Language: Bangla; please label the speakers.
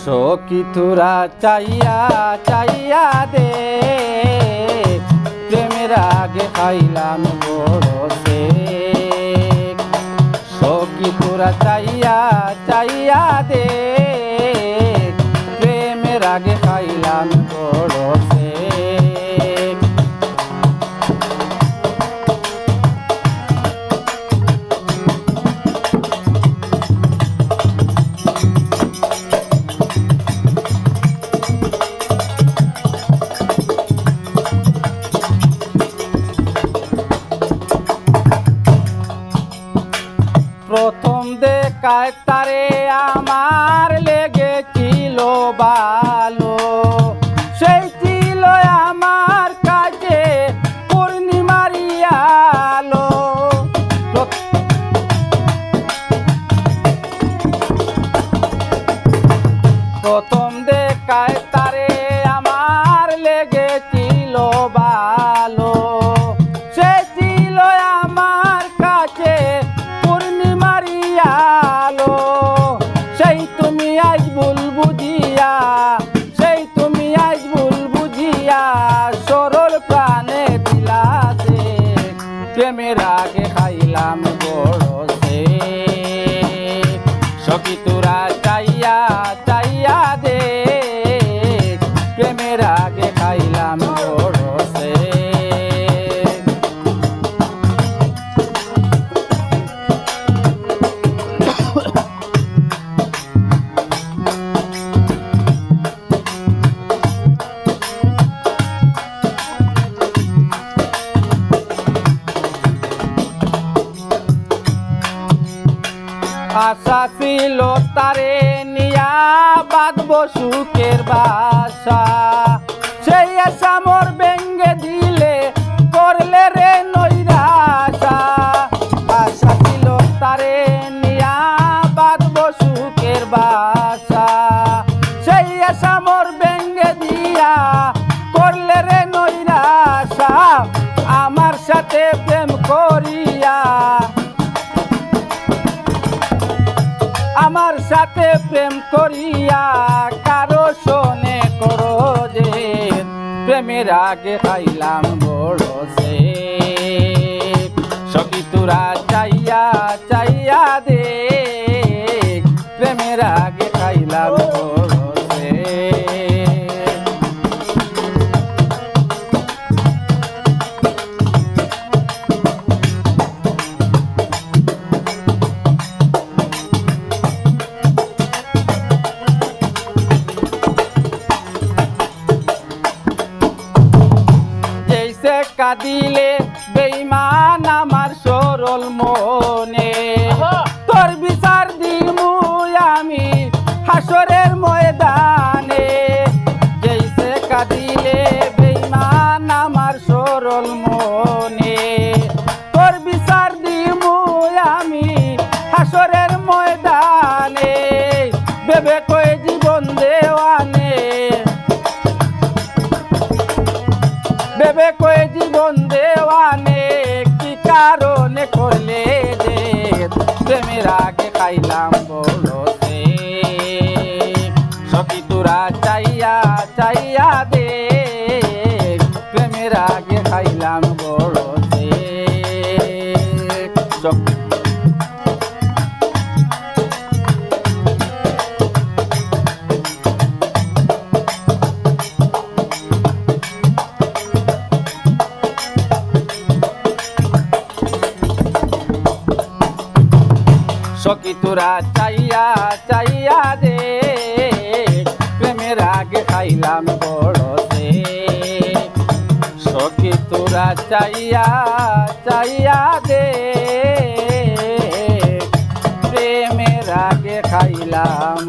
Speaker 1: সখী তোরা চাইয়া চাইয়া দে, প্রেমের আগে খাইলাম বড় সে। সখী তোরা চাইয়া চাইয়া দে, প্রেমের আগে খাইলাম বড় সে। প্রথম দেখায় তারে আমার লেগেছিল ভালো, সেই ছিল আমার কাছে পূর্ণিমার আলো। প্রথম দেখায় তারে আমার লেগেছিল ভালো, সে ছিল আমার কাছে আলো। সেই তুমি আজ ভুল বুঝিয়া, সেই তুমি আজ ভুল বুঝিয়া সরল প্রাণে দিলাতে, প্রেমের আগে খাইলাম বড় সে। সখী তোরা চাইয়া চাইয়া দে, প্রেমের আগে খাইলাম বড় সে। আশা ছিল তারে নিয়া বাঁধব সুখের বাসা, সেই আশা মোর ভেঙ্গে দিলে করলে রে নৈরাশা। আশা ছিল তারে নিয়া বাঁধব সুখের বাসা, সেই আশা মোর ভেঙ্গে দিয়া করলে রে নৈরাশা। আমার সাথে প্রেম করিয়া, আমার সাথে প্রেম করিয়া কারো শোনে করো যে, প্রেমের আগে খাইলাম বড় সে। সখী তোরা চাইয়া চাইয়া দে, প্রেমের আগে খাইলাম বড় সে। কাঁদিলে বেঈমান আমার সরল মনে, তোর বিচার দিমু আমি হাসরের ময়দানে। যেইসে কাঁদিলে বেঈমান আমার সরল মনে, তোর বিচার দিমু আমি হাসরের ময়দানে। ভেবে কয়ে জীবন দেওয়ানে, ভেবে কয়ে জীবন দেওয়ানে, কি কারণে করলে যে, প্রেমের আগে খাইলাম বড় সে। সখী তোরা চাইয়া চাইয়া দে, প্রেমের আগে খাইলাম বড় সে। সখী তোরা চাইয়া চাইয়া দে, প্রেমের আগে খাইলাম বড় সে। সখী তোরা চাইয়া চাইয়া দে, প্রেমের আগে খাইলাম।